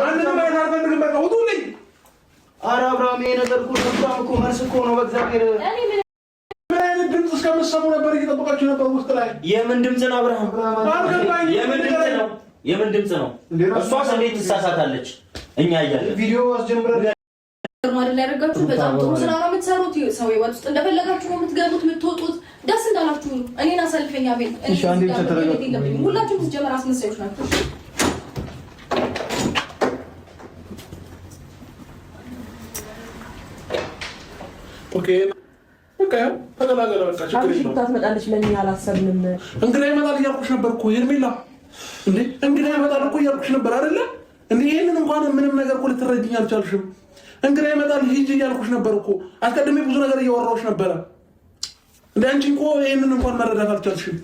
አንተ ማይታ አልፈልግም በቃ ውጡልኝ ኧረ አብርሃም ይሄ ነገር እኮ መልስ እኮ ነው በእግዚአብሔር ምን አይነት ድምፅ እስከምትሰሙ ነበር እየጠበቃችሁ ነበር ውስጥ ላይ የምን ድምፅ ነው አብርሃም የምን ድምፅ ነው እሷስ እንዴት ትሳሳታለች እኛ እያለን ቪዲዮ አስጀምረን ማድረግ ያደርጋችሁ በጣም ጥሩ ስራ ነው የምትሰሩት ሰው ይወጥ ውስጥ እንደፈለጋችሁ ነው የምትገቡት የምትወጡት ደስ እንዳላችሁ እኔና ሰልፈኛ ቤት እሺ አንዴ ተተረጋጉ ሁላችሁም ትጀመር አስመሳዮች ናችሁ ኦኬ በቃ ተገላገለ በቃ ችግር የለውም ታስመጣለች ለኛ አላሰብንም እንግዳ ይመጣል እያልኩሽ ነበር እኮ ሄርሜላ እንዴ እንግዳ ይመጣል እኮ እያልኩሽ ነበር አይደለ እንዴ ይሄንን እንኳን ምንም ነገር እኮ ልትረጂኝ አልቻልሽም እንግዳ ይመጣል ሂጂ እያልኩሽ ነበር እኮ አስቀድሜ ብዙ ነገር እያወራሁሽ ነበር እንዴ አንቺ እኮ ይሄንን እንኳን መረዳት አልቻልሽም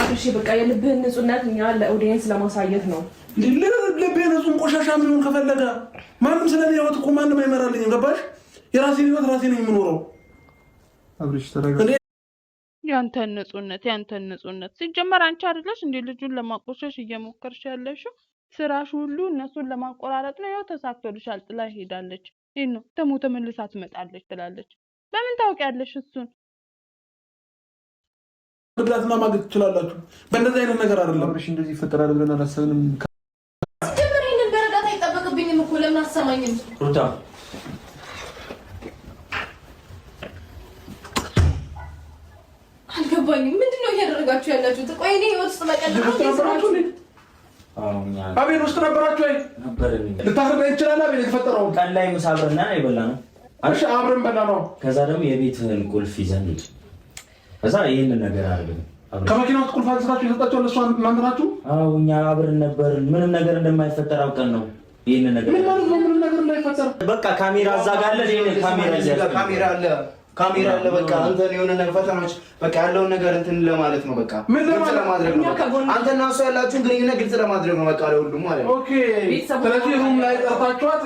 አብርሽ በቃ የልብህን ንጹህነት እኛ ለኦዲየንስ ለማሳየት ነው ልብህን ንጹህ ቆሻሻ ምን ከፈለገ ማንም ስለኔ ህይወት እኮ ማንም አይመራልኝ ገባሽ የራሴን ህይወት ራሴ ነኝ የምኖረው አብርሽ ተረጋጋ ያንተን ንጹህነት ሲጀመር አንቺ አይደለሽ እንዴ ልጁን ለማቆሸሽ እየሞከርሽ ያለሽው ስራሽ ሁሉ እነሱን ለማቆራረጥ ነው ያው ተሳክቶልሻል ጥላ ሄዳለች ይሄን ነው ተመልሳ ትመጣለች ትላለች በምን ታውቂያለሽ እሱን ብላትና ማግኘት ትችላላችሁ በእንደዚህ አይነት ነገር አይደለም አብርሽ እንደዚህ ይፈጠራል ብለን አላሰብንም ሲጀመር ይሄንን በረዳት አይጠበቅብኝም እኮ ለምን አሰማኝም ሩታ አልገባኝም ምንድነው እያደረጋችሁ ያላችሁት ቆይ እኔ ህይወት ውስጥ መቀለድ አቤል ውስጥ ነበራችሁ አይ ነበርን ልታረዳ ይችላል አቤል የተፈጠረው ቀን ላይ ምሳ አብረን የበላነው እሺ አብረን በላነው ከዛ ደግሞ የቤትህን ቁልፍ ይዘን ከዛ ይሄንን ነገር አድርገን ከመኪናው ቁልፍ አንስታችሁ የሰጣችሁ ለሷ እናንተ ናችሁ አዎ እኛ አብረን ነበርን ምንም ነገር እንደማይፈጠር አውቀን ነው ይሄንን ነገር ምን ማለት ነው ምንም ነገር እንዳይፈጠር በቃ ካሜራ አዛጋለ ካሜራ አለ በቃ አንተን የሆነ ነገር ፈተናዎች በቃ ያለውን ነገር እንትን ለማለት ነው በቃ ምን ለማድረግ ነው አንተና እሱ ያላችሁን ግንኙነት ግልጽ ለማድረግ ነው በቃ ለሁሉም ማለት ነው ኦኬ ስለዚህ ሩም ላይ ጠርታችኋት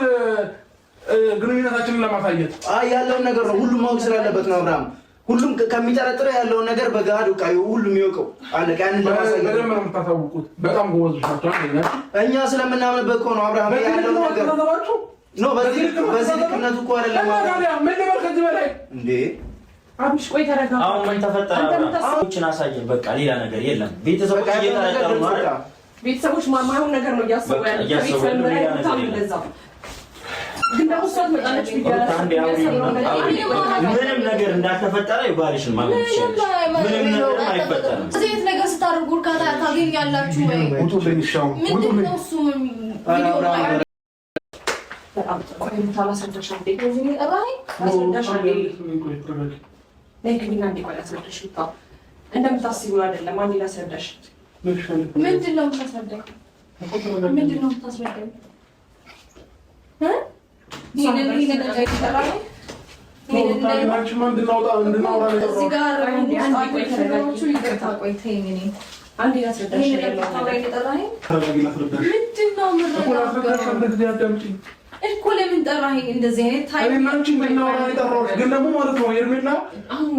ግንኙነታችንን ለማሳየት ያለውን ነገር ነው ሁሉም ማወቅ ስላለበት ነው አብርሃም ሁሉም ከሚጠረጥረው ያለውን ነገር በጋድ በቃ ሁሉም ይወቀው አለቃ ያን ለማሳየት በደንብ ነው የምታሳውቁት በጣም ጎበዞች ናቸው እኛ ስለምናምንበት እኮ ነው አብርሃም ያለውን ነገር ነው በዚህ ልክነቱ እኮ አይደለም ምን ልበል ከዚህ በላይ እንዴ አብሽ ቆይ ተረጋጋ አሁን ምን ተፈጠረ አሁን አሳየን በቃ ሌላ ነገር የለም ቤተሰቦች እየተረጋጉ ነው ቤተሰቦች ማማውን ነገር ነው እያሰቡ ያለው ግን ደግሞ ሰው መጣለች ምንም ነገር እንዳልተፈጠረ ይባልሽን ማለት ይችላል ምንም ነገር አይፈጠርም እዚህ ነገር ስታደርጉ እርካታ ታገኛላችሁ ወይ ውጡልኝ ሻው ውጡልኝ እሱ ቪዲዮ ላይ በጣም ቆይ ታላሰደሽ እንዴ ከዚህ ነው ጠራይ አሰደሽ እንዴ ለምን እንዴ አሰደሽ ይጣ እንደምታስቢው አይደለም አንዴ ላሰደሽ ምንድነው የምታስረዳኝ ምንድነው የምታስረዳኝ ይሄንን ነገር ይተራል ታሪካችሁ እንድናወጣ እዚህ ጋር አንዴ ይቅርታ ቆይ ተይኝ እኔ አንዴ ላስረዳሽ ምንድነው የምትረዳው እኮ ለምን ጠራኸኝ እንደዚህ አይነት ታይም እኔ አንቺ ምናወራ የጠራሁት ግን ደግሞ ማለት ነው ሄርሜላ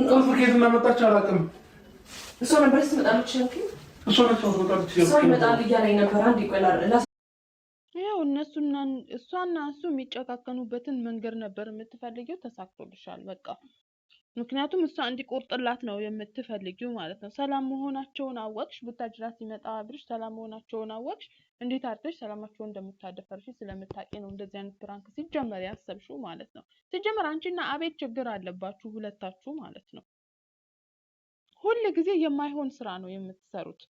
ቁልፍ ከየት እንዳመጣች አላውቅም እሷ ነበር ስትመጣለች እሷ ነበር ሰው ይመጣል እያለኝ ነበር አንዴ ቆላር ያው እሷና እሱ የሚጨካከኑበትን መንገድ ነበር የምትፈልጊው ተሳክቶልሻል በቃ ምክንያቱም እሷ እንዲቆርጥላት ነው የምትፈልጊው ማለት ነው ሰላም መሆናቸውን አወቅሽ ቡታጅራ ሲመጣ አብርሽ ሰላም መሆናቸውን አወቅሽ እንዴት አድርገሽ ሰላማቸውን እንደምታደፈርሽ ስለምታቂ ነው እንደዚህ አይነት ፕራንክ ሲጀመር ያሰብሽው ማለት ነው ሲጀመር አንቺና አቤት ችግር አለባችሁ ሁለታችሁ ማለት ነው ሁሉ ጊዜ የማይሆን ስራ ነው የምትሰሩት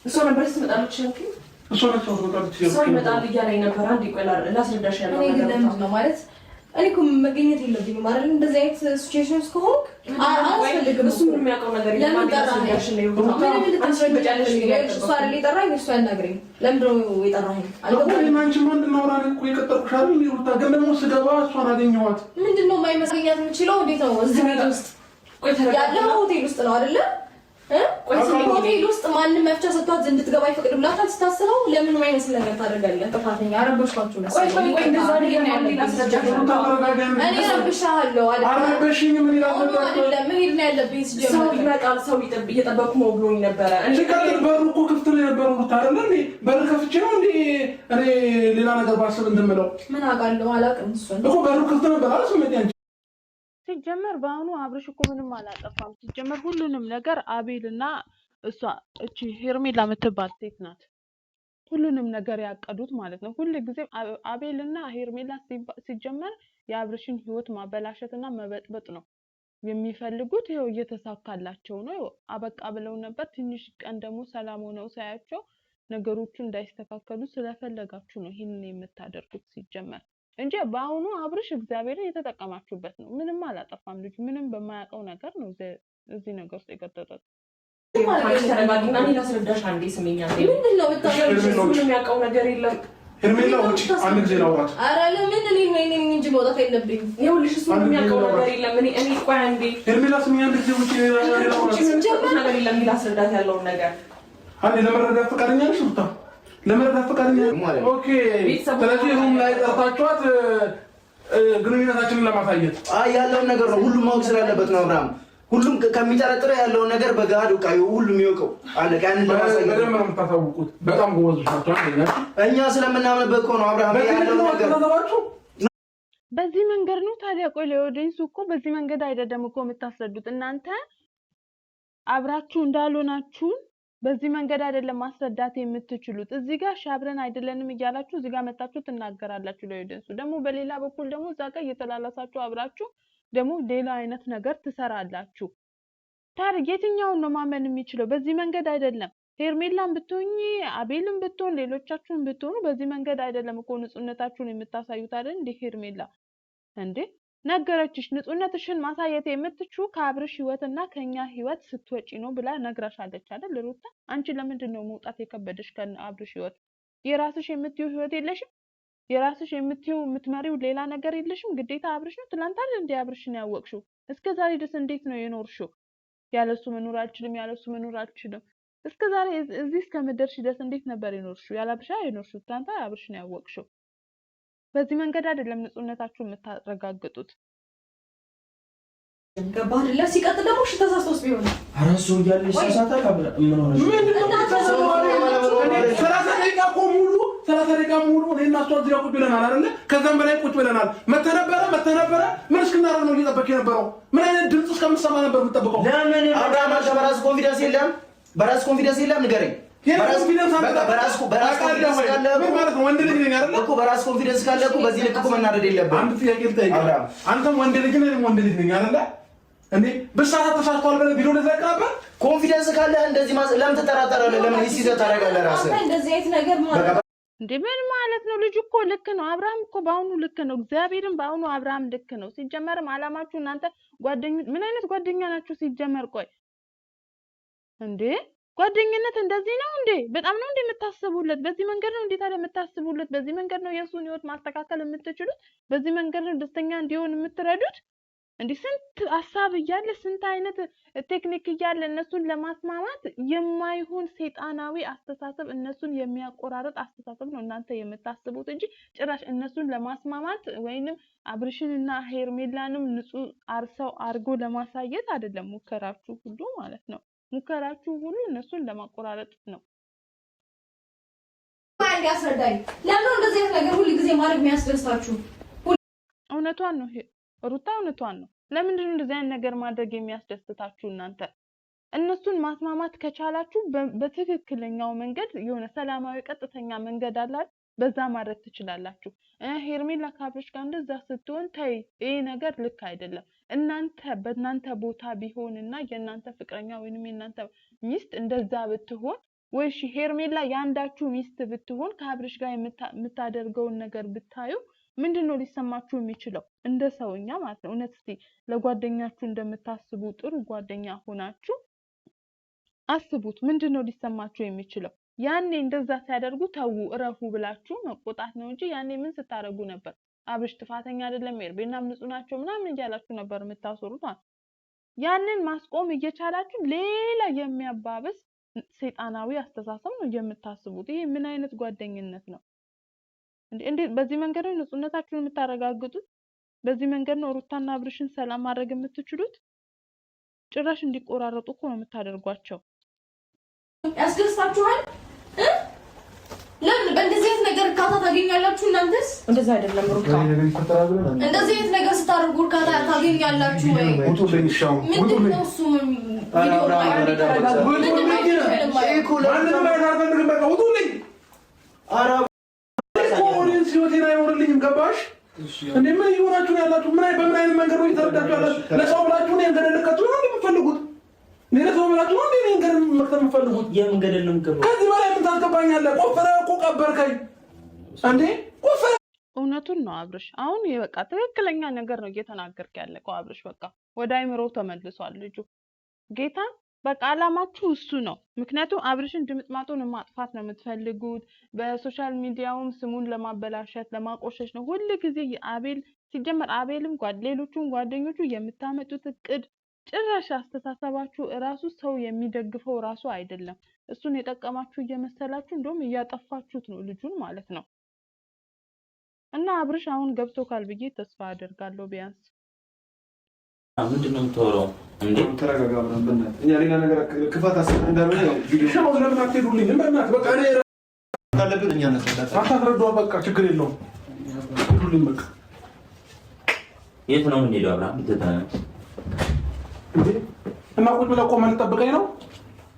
እሷ ነበር ስትመጣለች እሷ ነበር ሰው ይመጣል እያለኝ ነበር አንዴ ቆላር ላስረዳሽ ያለው ነገር ነው ማለት እኔ እኮ መገኘት የለብኝም አይደል እንደዚህ አይነት ሲቹዌሽንስ ከሆንክ አልፈልግም እሱ ምን የሚያውቀው ነገር የለም ለምን ጠራኸኝ እሱ አይደል የጠራኸኝ እሱ ያናግረኝ ለምንድን ነው የጠራኸኝ አልገባኝም አንቺ ምንድን ነው አውራኝ እኮ የቀጠርኩሽ አይደል ይሩታ ግን ደግሞ ስገባ እሷን አገኘኋት ምንድን ነው የማይመስለኛት የምችለው እንዴት ነው እዚህ ቤት ውስጥ ያለው ሆቴል ውስጥ ነው አይደለ ሆቴል ውስጥ ማንም መፍቻ ሰጥቷት እንድትገባ ይፈቅድላታል ስታስበው ለምን የማይመስል ነገር ታደርጋለህ? ጥፋተኛ አረበሽኳችሁ ነው። ቆይ እንደዛ አይደለም እኔ ረብሻለሁ አረበሽኝ ምን አይደለም መሄድ ነው ያለብኝ ሲጀምር ሰው ይመጣል ሰው እየጠበቅኩ ነው ብሎኝ ነበረ። እኔ በሩ እኮ ክፍት ነው የነበረው አይደል እንዴ? በር ከፍቼ ነው እንዴ እኔ ሌላ ነገር ባስብ እንደምለው ምን አውቃለሁ አላውቅም። እሱን እኮ በሩ ክፍት ነበር አይደል? ሲጀመር በአሁኑ አብርሽ እኮ ምንም አላጠፋም። ሲጀመር ሁሉንም ነገር አቤልና እሷ እቺ ሄርሜላ የምትባል ሴት ናት ሁሉንም ነገር ያቀዱት ማለት ነው። ሁሉ ጊዜ አቤልና ሄርሜላ ሲጀመር የአብርሽን ህይወት ማበላሸትና መበጥበጥ ነው የሚፈልጉት። ይሄው እየተሳካላቸው ነው። አበቃ ብለው ነበር። ትንሽ ቀን ደግሞ ሰላም ሆነው ሳያቸው ነገሮቹ እንዳይስተካከሉ ስለፈለጋችሁ ነው ይሄንን የምታደርጉት ሲጀመር እንጂ በአሁኑ አብርሽ እግዚአብሔርን የተጠቀማችሁበት ነው። ምንም አላጠፋም ልጅ ምንም በማያውቀው ነገር ነው እዚህ ነገር ውስጥ የቀጠጠው። ተረጋግና እኔ ላስረዳሽ አንዴ ስሜኛ ምንድን ነው የምታደርጊው? ምንም ያውቀው ነገር የለም። ሄርሜላ ውጪ አንድ ጊዜ ላውራት። ኧረ ለምን እኔ እንጂ መውጣት የለብኝ። ይኸውልሽ እሱ ምንም ያውቀው ነገር የለም። እኔ ቆይ አንዴ ሄርሜላ ስሜኛ አንድ ጊዜ ውጪ ነገር የለም። ላስረዳት ያለውን ነገር አንዴ ለመረዳት ፈቃደኛ ነሽ ሩታ? ለመረዳት ፈቃደኛ ኦኬ። ስለዚህ ሩም ላይ ጠርታችኋት ግንኙነታችንን ለማሳየት ያለውን ነገር ነው ሁሉም ማወቅ ስላለበት ነው። አብርሃም ሁሉም ከሚጠረጥረው ያለውን ነገር በጋድ ወቃዩ ሁሉም ይወቀው አለ። ያን ለማሳየት በደንብ ነው የምታሳውቁት። በጣም ጎበዞች ናቸው። እኛ ስለምናምንበት ነው አብርሃም ያለውን ነገር በዚህ መንገድ ነው ታዲያ። ቆይ ለኦዲየንሱ እኮ በዚህ መንገድ አይደለም እኮ የምታስረዱት እናንተ አብራችሁ እንዳልሆናችሁ በዚህ መንገድ አይደለም ማስረዳት የምትችሉት። እዚህ ጋር ሻብረን አይደለንም እያላችሁ እዚህ ጋር መጣችሁ ትናገራላችሁ ለኦዲየንሱ። ደግሞ በሌላ በኩል ደግሞ እዛ ጋር እየተላላሳችሁ አብራችሁ ደግሞ ሌላ አይነት ነገር ትሰራላችሁ። ታዲያ የትኛውን ነው ማመን የሚችለው? በዚህ መንገድ አይደለም። ሄርሜላን ብትሆኚ አቤልም ብትሆን ሌሎቻችሁን ብትሆኑ በዚህ መንገድ አይደለም እኮ ንጹህነታችሁን የምታሳዩት አይደል እንዴ? ሄርሜላ እንዴ ነገረችሽ። ንጹህነትሽን ማሳየት የምትችው ከአብርሽ ህይወትና ከኛ ህይወት ስትወጪ ነው ብላ ነግራሻለች አይደል ሩታ? አንቺ ለምንድን ነው መውጣት የከበደሽ ከአብርሽ ህይወት? የራስሽ የምትይው ህይወት የለሽም? የራስሽ የምትይው የምትመሪው ሌላ ነገር የለሽም? ግዴታ አብርሽ ነው? ትላንት አይደል እንዴ አብርሽን ያወቅሽው? እስከ ዛሬ ድረስ እንዴት ነው የኖርሽው? ያለሱ መኖር አልችልም ያለሱ መኖር አልችልም። እስከ ዛሬ እዚህ እስከምደርሽ ድረስ እንዴት ነበር የኖርሽው? ያለ አብርሽ የኖርሽው ትላንት አብርሽን ያወቅሽው። በዚህ መንገድ አይደለም ንጹህነታችሁን የምታረጋግጡት። ገባህ አይደለ? ሲቀጥል ደግሞ እሺ ተሳስቶስ ቢሆን አራሱ እያለሽ ተሳሳተ ካብረ ምን ሆነ? 30 ደቂቃ ሙሉ እኔና እሷ እዚህ ቁጭ ብለናል አይደለ? ከዛም በላይ ቁጭ ብለናል። መተነበረ ምን እስክናደርግ ነው እየጠበቅ የነበረው? ምን አይነት ድምጽ እስከምትሰማ ነበር የምትጠብቀው? ለምን አብርሃም በራስ ኮንፊደንስ የለም? በራስ ኮንፊደንስ የለም? ንገረኝ። በራስ ወንድ ልጅ ነኝ አይደል እኮ በራስ ኮንፊደንስ ካለ እኮ በዚህ ልክ እኮ መናደድ የለብህም። አንድ ጥያቄ ልጠይቅህ። አንተም ወንድ ልጅ ነኝ ወንድ ልጅ ነኝ አይደል እንዴ? በሳታት ተሳስቷል ብለህ ቪዲዮ ለዘቀረበ ኮንፊደንስ ካለ እንደዚህ ለምን ትጠራጠራለህ? ለምን እዚህ ታደርጋለህ? ራስህ እንደዚህ አይነት ነገር ማለት እንዴ ምን ማለት ነው? ልጅ እኮ ልክ ነው። አብርሃም እኮ በአሁኑ ልክ ነው። እግዚአብሔርን በአሁኑ አብርሃም ልክ ነው። ሲጀመርም አላማችሁ እናንተ ጓደኞች ምን አይነት ጓደኛ ናችሁ ሲጀመር? ቆይ እንዴ ጓደኝነት እንደዚህ ነው እንዴ? በጣም ነው እንዴ የምታስቡለት? በዚህ መንገድ ነው እንዴ ታዲያ የምታስቡለት? በዚህ መንገድ ነው የሱን ህይወት ማስተካከል የምትችሉት? በዚህ መንገድ ነው ደስተኛ እንዲሆን የምትረዱት? እንዴ ስንት ሐሳብ እያለ ስንት አይነት ቴክኒክ እያለ እነሱን ለማስማማት የማይሆን ሰይጣናዊ አስተሳሰብ እነሱን የሚያቆራረጥ አስተሳሰብ ነው እናንተ የምታስቡት እንጂ ጭራሽ እነሱን ለማስማማት ወይንም አብርሽንና ሄርሜላንም ንጹህ አርሰው አርጎ ለማሳየት አይደለም ሙከራችሁ ሁሉ ማለት ነው። ሙከራችሁ ሁሉ እነሱን ለማቆራረጥ ነው። ማን ያስረዳኝ? ለምን እንደዚህ አይነት ነገር ሁሉ ጊዜ ማድረግ የሚያስደስታችሁ? እውነቷን ነው ሩታ እውነቷን ነው። ለምንድን ነው እንደዚህ አይነት ነገር ማድረግ የሚያስደስታችሁ? እናንተ እነሱን ማስማማት ከቻላችሁ በትክክለኛው መንገድ የሆነ ሰላማዊ ቀጥተኛ መንገድ አለ፣ በዛ ማድረግ ትችላላችሁ። ሄርሜላ ከአብርሽ ጋር እንደዛ ስትሆን ተይ ይሄ ነገር ልክ አይደለም። እናንተ በእናንተ ቦታ ቢሆንና የእናንተ ፍቅረኛ ወይንም የእናንተ ሚስት እንደዛ ብትሆን ወይ እሺ ሄርሜላ ያንዳችሁ ሚስት ብትሆን ከአብርሽ ጋር የምታደርገውን ነገር ብታዩ ምንድነው ሊሰማችሁ የሚችለው? እንደ ሰውኛ ማለት ነው። እውነት እስቲ ለጓደኛችሁ እንደምታስቡ ጥሩ ጓደኛ ሆናችሁ አስቡት። ምንድነው ሊሰማችሁ የሚችለው? ያኔ እንደዛ ሲያደርጉ ተው እረፉ ብላችሁ መቆጣት ነው እንጂ ያኔ ምን ስታረጉ ነበር? አብርሽ ጥፋተኛ አይደለም ሄርሜላም ንጹህ ናቸው ምናምን እያላችሁ ነበር የምታሰሩት። ያንን ማስቆም እየቻላችሁ ሌላ የሚያባብስ ሰይጣናዊ አስተሳሰብ ነው የምታስቡት። ይሄ ምን አይነት ጓደኝነት ነው እንዴ? በዚህ መንገድ ነው ንጹህነታችሁን የምታረጋግጡት? በዚህ መንገድ ነው ሩታና አብርሽን ሰላም ማድረግ የምትችሉት? ጭራሽ እንዲቆራረጡ እኮ ነው የምታደርጓቸው። ያስደስታችኋል? ለምን በእንደዚህ አይነት ነገር እርካታ ታገኛላችሁ? እናንተስ እንደዛ አይደለም ሩታ። እንደዚህ አይነት ነገር ስታደርጉ እርካታ ታገኛላችሁ ወይ? ውጡልኝ ሻው ውጡልኝ። እሱ ቪዲዮ ላይ ገባሽ እንዴ? ምን እየሆናችሁ ያላችሁ? በምን አይነት መንገድ ነው የተረዳችሁ ያላችሁ? ለሰው ብላችሁ ነው እንደነለቀችሁ ነው የምትፈልጉት? ለሰው ብላችሁ ነው እንደነገርን መክተም የምትፈልጉት? የመንገድ ነው የምትፈልጉት? ከዚህ በላይ ምን ታስገባኛለህ? ቆፈረህ እኮ ቀበርከኝ እንዴ? ቆፈረህ እውነቱን ነው አብርሽ። አሁን በቃ ትክክለኛ ነገር ነው እየተናገርክ ያለከው አብርሽ። በቃ ወደ አይምሮ ተመልሷል ልጁ። ጌታ በቃ አላማችሁ እሱ ነው። ምክንያቱም አብርሽን ድምጥማጡን ማጥፋት ነው የምትፈልጉት። በሶሻል ሚዲያውም ስሙን ለማበላሸት ለማቆሸሽ ነው ሁሉ ጊዜ። አቤል ሲጀመር አቤልም ሌሎቹም ጓደኞቹ የምታመጡት እቅድ ጭራሽ አስተሳሰባችሁ እራሱ ሰው የሚደግፈው ራሱ አይደለም። እሱን የጠቀማችሁ እየመሰላችሁ እንደውም እያጠፋችሁት ነው ልጁን ማለት ነው። እና አብርሽ አሁን ገብቶካል ብዬ ተስፋ አደርጋለሁ። ቢያንስ ምንድን ነው የምታወራው እንዴ? ተረጋጋ ብለን በእናትህ እኛ ሌላ ነገር ክፋት አስብ እንዳልሆነ ነው ቪዲዮ ሻው ለምን አትሄዱልኝ? በእናትህ በቃ እኔ ካለብን እኛ እናስረዳታለን። አታስረዷ በቃ ችግር የለውም። ሄዱልኝ በቃ። የት ነው የምንሄደው? አብርሃም እንዴ እና ቁጭ ብለህ ቆመህ ልጠብቀኝ ነው?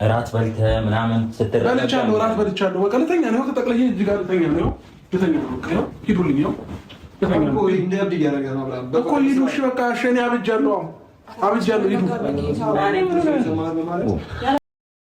እራት በልተህ ምናምን ስትረዳ በልቻለሁ፣ እራት በልቻለሁ። በቃ ልተኛ ነው። ተጠቅለዬ እዚህ ጋር ልተኛ ነው። ልተኛ ነው። በቃ ሂዱልኝ ነው እኮ እንደ እብድ እያደረገ ነው አብርሃም። እኮ ሂዱ። እሺ በቃ እሺ፣ እኔ አብጃለሁ። ሂዱ።